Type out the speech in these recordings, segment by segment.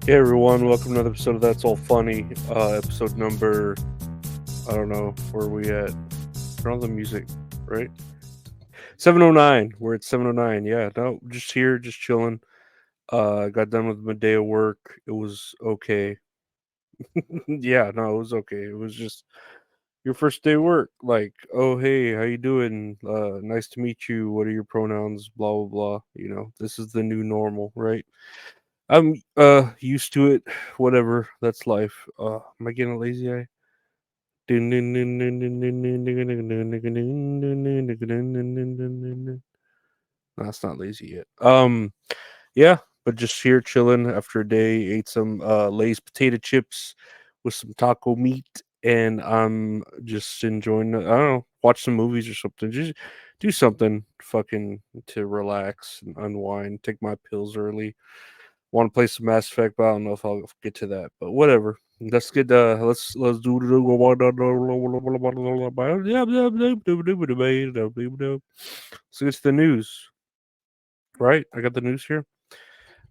Hey everyone, welcome to another episode of That's All Funny. Episode number, I don't know, where are we at? Turn on the music, right? 709. We're at 709. Yeah, no, just here, just chilling. Got done with my day of work. It was okay. Yeah, no, it was okay. It was just your first day of work. Like, oh, hey, how you doing? Nice to meet you. What are your pronouns? Blah, blah, blah. This is the new normal, right? I'm used to it. Whatever. That's life. Am I getting a lazy eye? No, it's not lazy yet. Yeah, but just here chilling after a day. Ate some Lay's potato chips with some taco meat, and I'm just enjoying. I don't know, watch some movies or something. Just do something fucking to relax and unwind. Take my pills early. Want to play some Mass Effect, but I don't know if I'll get to that. But whatever. Let's get let's do so it's the news, right? I got the news here.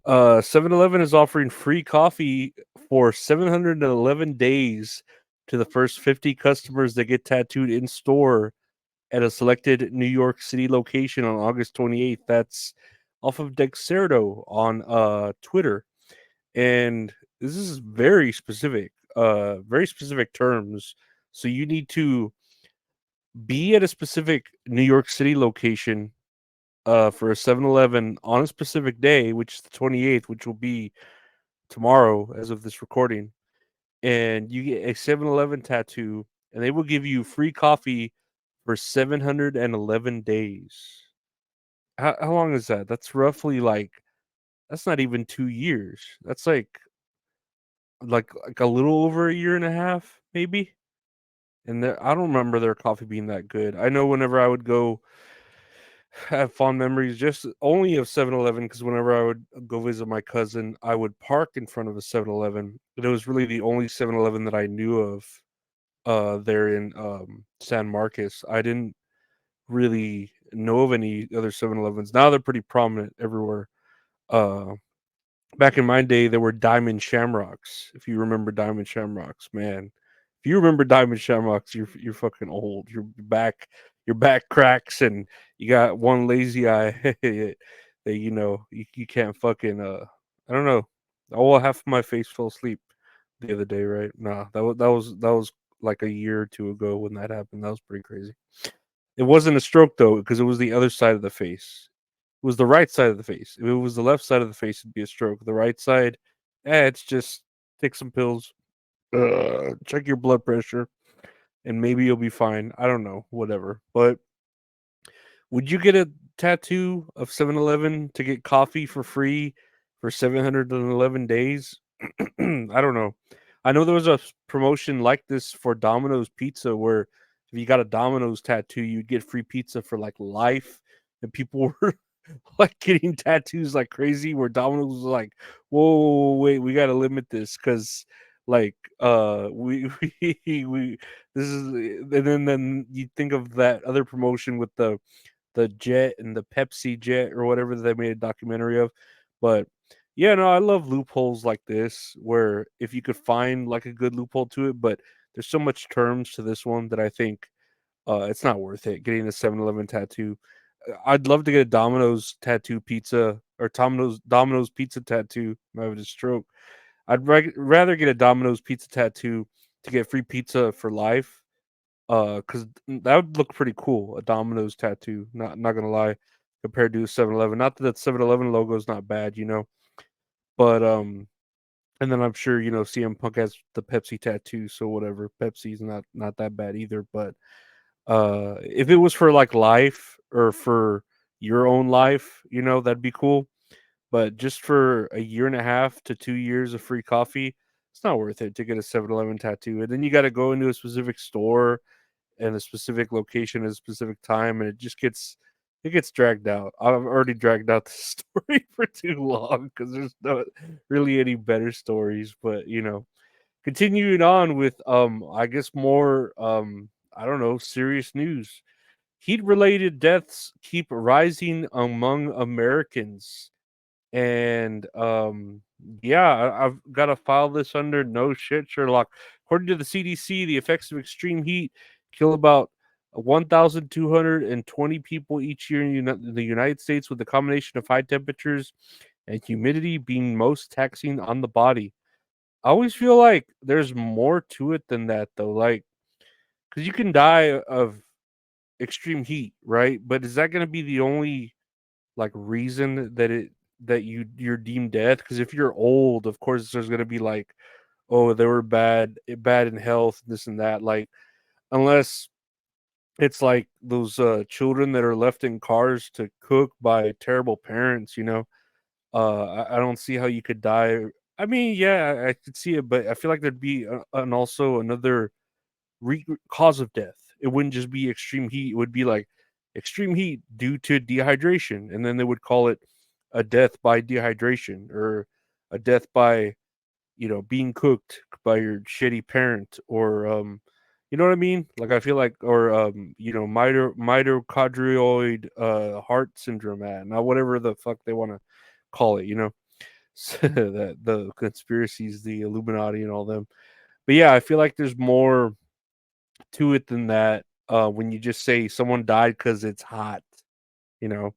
7-Eleven is offering free coffee for 711 days to the first 50 customers that get tattooed in store at a selected New York City location on August 28th. That's off of Dexerto on Twitter. And this is very specific terms. So you need to be at a specific New York City location for a 7-Eleven on a specific day, which is the 28th, which will be tomorrow as of this recording. And you get a 7-Eleven tattoo, and they will give you free coffee for 711 days. How long is that? That's roughly like, that's not even 2 years. That's like a little over a year and a half, maybe. And I don't remember their coffee being that good. I know whenever I would go have fond memories just only of 7-Eleven, because whenever I would go visit my cousin, I would park in front of a 7-Eleven. It was really the only 7-Eleven that I knew of there in San Marcos. I didn't really know of any other 7-Elevens. Now they're pretty prominent everywhere. Uh Back in my day, there were Diamond Shamrocks. If you remember Diamond Shamrocks, man. If you remember Diamond Shamrocks, you're fucking old. Your back cracks and you got one lazy eye that you can't fucking I don't know. Oh, half of my face fell asleep the other day, right? Nah, that was like a year or two ago when that happened. That was pretty crazy. It wasn't a stroke though, because it was the other side of the face. It was the right side of the face. If it was the left side of the face, it'd be a stroke. The right side, it's just take some pills, check your blood pressure, and maybe you'll be fine. I don't know, whatever. But would you get a tattoo of 7-Eleven to get coffee for free for 711 days? I don't know. I know there was a promotion like this for Domino's Pizza where if you got a Domino's tattoo, you'd get free pizza for like life. And people were like getting tattoos like crazy, where Domino's was like, whoa, wait, we got to limit this because like we this is and then you think of that other promotion with the Jet and the Pepsi Jet or whatever that they made a documentary of. But yeah, no, I love loopholes like this where if you could find like a good loophole to it, but there's so much terms to this one that I think it's not worth it getting a 7-Eleven tattoo. I'd love to get a Domino's tattoo pizza or Domino's pizza tattoo. I'm having a stroke. I'd rather get a Domino's pizza tattoo to get free pizza for life, because that would look pretty cool, a Domino's tattoo, not gonna lie, compared to 7-Eleven. Not that that 7-Eleven logo is not bad, but, and then I'm sure, CM Punk has the Pepsi tattoo, so whatever, Pepsi's not that bad either, but, if it was for, like, life or for your own life, that'd be cool, but just for a year and a half to 2 years of free coffee, it's not worth it to get a 7-Eleven tattoo, and then you gotta go into a specific store and a specific location at a specific time, and it gets dragged out. I've already dragged out the story for too long because there's not really any better stories. But continuing on with I guess more I don't know, serious news. Heat related deaths keep rising among Americans And yeah, I've got to file this under no shit, Sherlock. According to the CDC, the effects of extreme heat kill about 1,220 people each year in the United States, with the combination of high temperatures and humidity being most taxing on the body. I always feel like there's more to it than that, though. Like, because you can die of extreme heat, right? But is that going to be the only like reason that you're deemed death? Because if you're old, of course, there's going to be like, oh, they were bad in health, this and that. Like, unless it's like those children that are left in cars to cook by terrible parents, I don't see how you could die. I mean, yeah, I could see it, but I feel like there'd be an also another cause of death. It wouldn't just be extreme heat. It would be like extreme heat due to dehydration, and then they would call it a death by dehydration, or a death by being cooked by your shitty parent, or you know what I mean? Like, I feel like, or mitochondrioid heart syndrome, not whatever the fuck they want to call it, so that the conspiracies, the Illuminati, and all them. But yeah, I feel like there's more to it than that. When you just say someone died because it's hot, you know.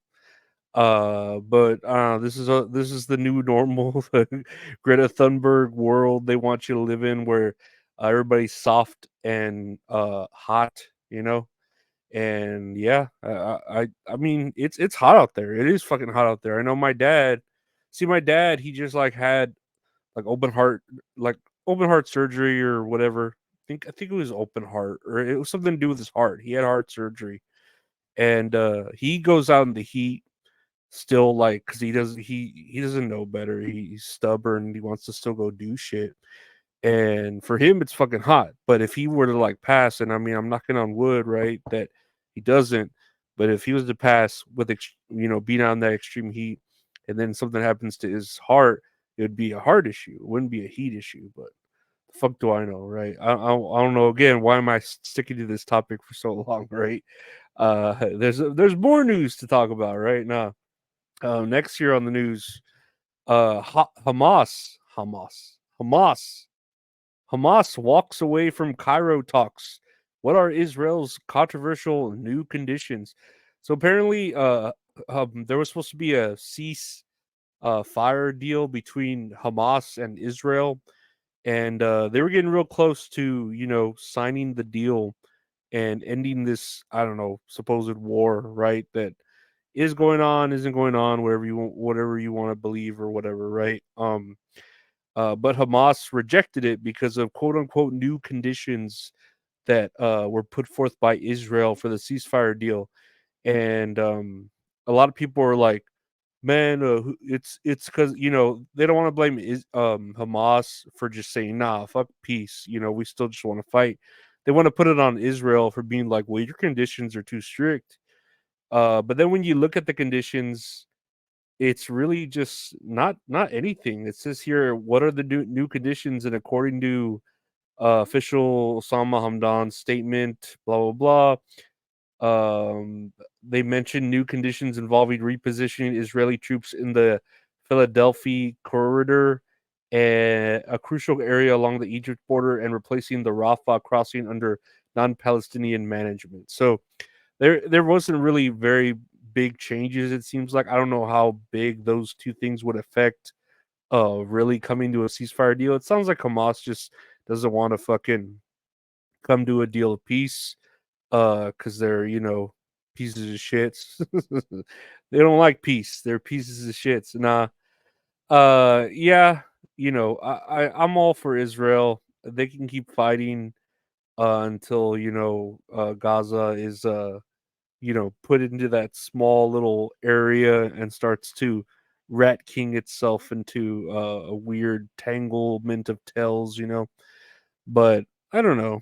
But this is the new normal, the Greta Thunberg world they want you to live in, where everybody's soft and hot, And yeah, I mean, it's hot out there. It is fucking hot out there. I know my dad. See, my dad, he just like had like like open heart surgery or whatever. I think it was open heart, or it was something to do with his heart. He had heart surgery, and he goes out in the heat still, like, because he doesn't know better. He's stubborn. He wants to still go do shit, and for him it's fucking hot. But if he were to like pass, and I mean, I'm knocking on wood, right, that he doesn't, but if he was to pass with being out in that extreme heat, and then something happens to his heart, it would be a heart issue. It wouldn't be a heat issue. But the fuck do I know, right? I don't know. Again, why am I sticking to this topic for so long, right? There's more news to talk about right now. Next year on the news, Hamas walks away from Cairo talks. What are Israel's controversial new conditions? So apparently, there was supposed to be a cease fire deal between Hamas and Israel, and they were getting real close to signing the deal and ending this, I don't know, supposed war, right? That is going on, isn't going on, whatever you want to believe or whatever, right? But Hamas rejected it because of quote unquote new conditions that were put forth by Israel for the ceasefire deal. And a lot of people are like, man, it's because they don't want to blame Hamas for just saying, nah, fuck peace. We still just want to fight. They want to put it on Israel for being like, well, your conditions are too strict. But then when you look at the conditions, it's really just not anything. It says here, what are the new conditions? And according to official Osama Hamdan's statement, blah blah blah. They mentioned new conditions involving repositioning Israeli troops in the Philadelphia corridor, and a crucial area along the Egypt border, and replacing the Rafah crossing under non-Palestinian management. So there wasn't really very big changes. It seems like, I don't know how big those two things would affect really coming to a ceasefire deal. It sounds like Hamas just doesn't want to fucking come to a deal of peace, because they're pieces of shits. They don't like peace. They're pieces of shits. Nah. Yeah, I'm all for Israel. They can keep fighting until Gaza is put into that small little area and starts to rat king itself into a weird tanglement of tails. But I don't know.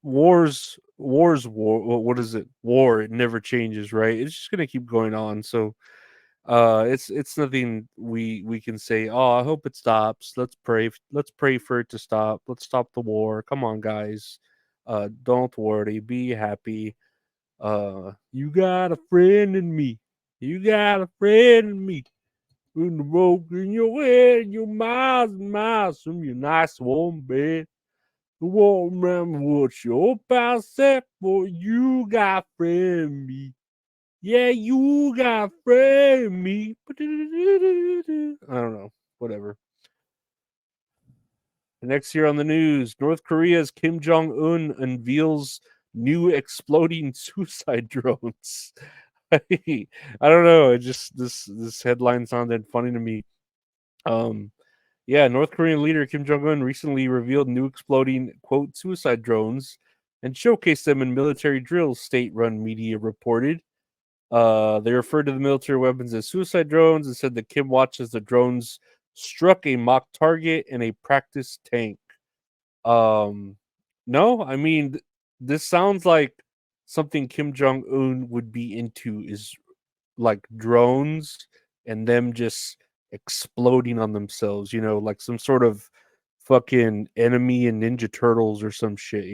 War. What is it? War. It never changes, right? It's just gonna keep going on. So it's nothing we can say, oh, I hope it stops. Let's pray for it to stop. Let's stop the war. Come on, guys. Don't worry, be happy. You got a friend in me. You got a friend in me. In the rope in your head, you're miles and miles from your nice warm bed. I won't remember what your pal said, but you got friend me. Yeah, you got friend me. I don't know. Whatever. The next year on the news, North Korea's Kim Jong Un unveils new exploding suicide drones. I don't know. It just this headline sounded funny to me. Um, yeah, North Korean leader Kim Jong Un recently revealed new exploding quote suicide drones and showcased them in military drills. State-run media reported. They referred to the military weapons as suicide drones and said that Kim watched as the drones struck a mock target and a practice tank. Um, no, I mean this sounds like something Kim Jong Un would be into is like drones and them just exploding on themselves, like some sort of fucking enemy in Ninja Turtles or some shit.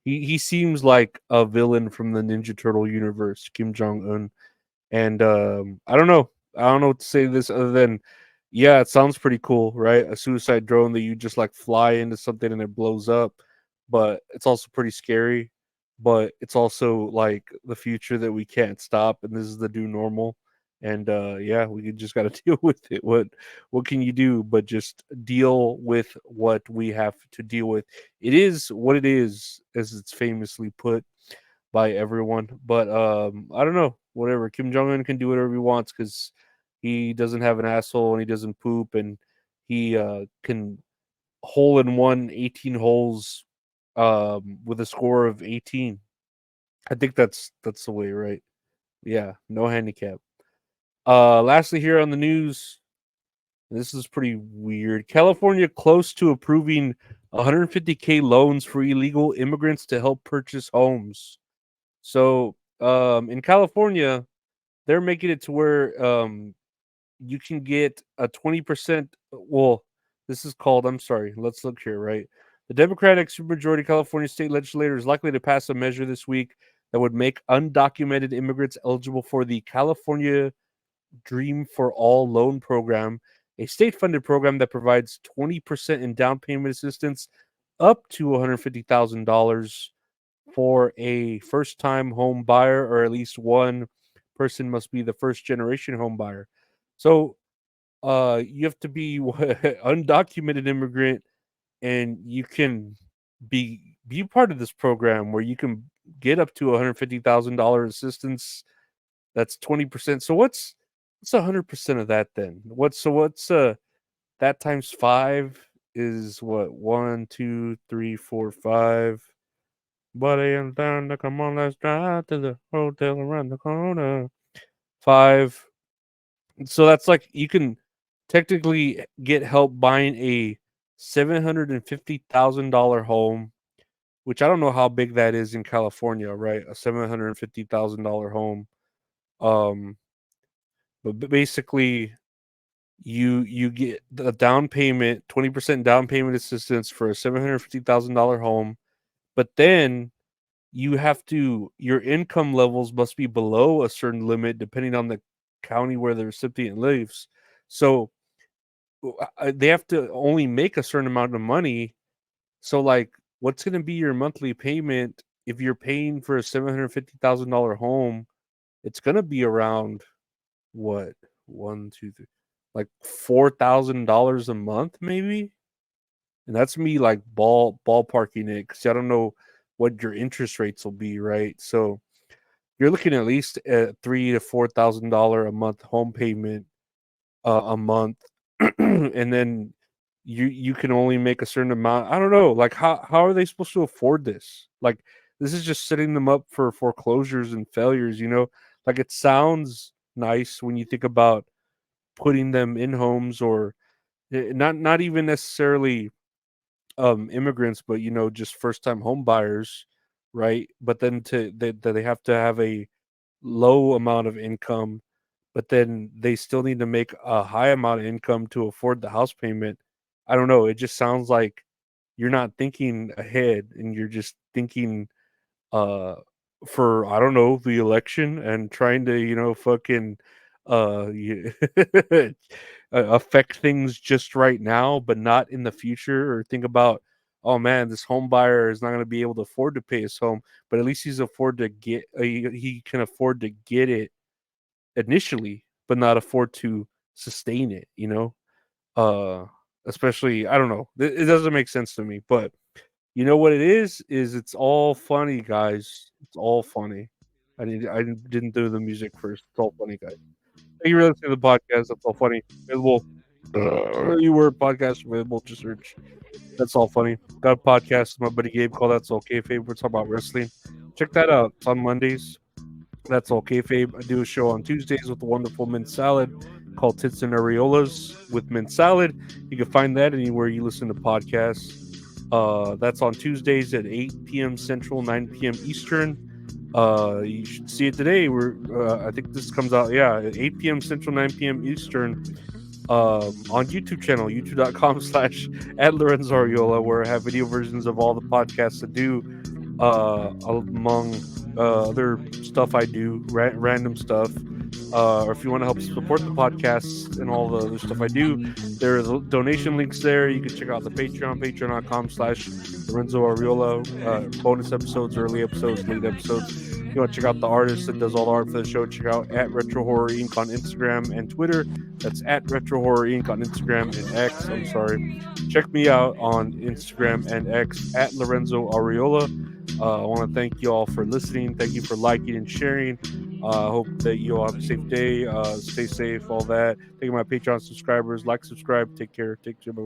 He seems like a villain from the Ninja Turtle universe, Kim Jong Un. And I don't know. I don't know what to say to this other than yeah, it sounds pretty cool, right? A suicide drone that you just like fly into something and it blows up, but it's also pretty scary. But it's also like the future that we can't stop, and this is the new normal. And yeah, we just got to deal with it. What can you do but just deal with what we have to deal with? It is what it is, as it's famously put by everyone. But I don't know. Whatever. Kim Jong Un can do whatever he wants because he doesn't have an asshole and he doesn't poop and he can hole in one 18 holes with a score of 18. I think that's the way, right? Yeah, no handicap. Lastly, here on the news, this is pretty weird. California close to approving 150K loans for illegal immigrants to help purchase homes. So, in California, they're making it to where you can get a 20%. Well, this is called, I'm sorry, let's look here, right? The Democratic supermajority California state legislature is likely to pass a measure this week that would make undocumented immigrants eligible for the California Dream for All loan program, a state funded program that provides 20% in down payment assistance up to $150,000 for a first time home buyer, or at least one person must be the first generation home buyer. So you have to be undocumented immigrant and you can be part of this program where you can get up to $150,000 assistance. That's 20%. So what's 100% of that then? What's that times five is what? One, two, three, four, five. Buddy and down, come on, let's drive to the hotel around the corner. Five. So that's like you can technically get help buying a $750,000 home, which I don't know how big that is in California, right? A $750,000 home. Um, but basically, you get the down payment, 20% down payment assistance for a $750,000 home, but then you have to your income levels must be below a certain limit depending on the county where the recipient lives. So they have to only make a certain amount of money. So like what's going to be your monthly payment if you're paying for a $750,000 home? It's going to be around what? One, two, three, like $4,000 a month maybe. And that's me like ballparking it cuz I don't know what your interest rates will be, right? So you're looking at least at $3,000 to $4,000 a month home payment a month, and then you can only make a certain amount. I don't know, like how are they supposed to afford this? Like this is just setting them up for foreclosures and failures. Like it sounds nice when you think about putting them in homes or not even necessarily immigrants, but just first time home buyers, right? But then they have to have a low amount of income, but then they still need to make a high amount of income to afford the house payment. I don't know. It just sounds like you're not thinking ahead and you're just thinking uh for I don't know the election and trying to fucking you affect things just right now, but not in the future, or think about, oh man, this home buyer is not going to be able to afford to pay his home, but at least he can afford to get it initially, but not afford to sustain it, you know? Uh, Especially, I don't know. It doesn't make sense to me, but you know what it is? Is it's all funny, guys. It's all funny. I didn't do the music first. It's all funny, guys. Thank you for listening to the podcast. That's all funny. Available. You were podcast available. Just search. That's all funny. Got a podcast with my buddy Gabe called That's All Kayfabe. We're talking about wrestling. Check that out. It's on Mondays. That's all kayfabe. I do a show on Tuesdays with the wonderful mint salad called Tits and Areolas with mint salad. You can find that anywhere you listen to podcasts. That's on Tuesdays at 8 p.m. Central, 9 p.m. Eastern. You should see it today. I think this comes out, at 8 p.m. Central, 9 p.m. Eastern. On YouTube channel, youtube.com/at Lorenzo Ariola, where I have video versions of all the podcasts I do, among other stuff I do, random stuff. Or if you want to help support the podcast and all the other stuff I do, there are donation links there. You can check out the patreon.com/Lorenzo Ariola, bonus episodes, early episodes, late episodes. You want to check out the artist that does all the art for the show, check out at Retro Horror Inc. on Instagram and Twitter. That's at Retro Horror Inc. on Instagram and X. I'm sorry. Check me out on Instagram and X at Lorenzo Ariola. I want to thank you all for listening. Thank you for liking and sharing. I hope that you all have a safe day. Stay safe, all that. Thank you, my Patreon subscribers. Like, subscribe. Take care. Take care.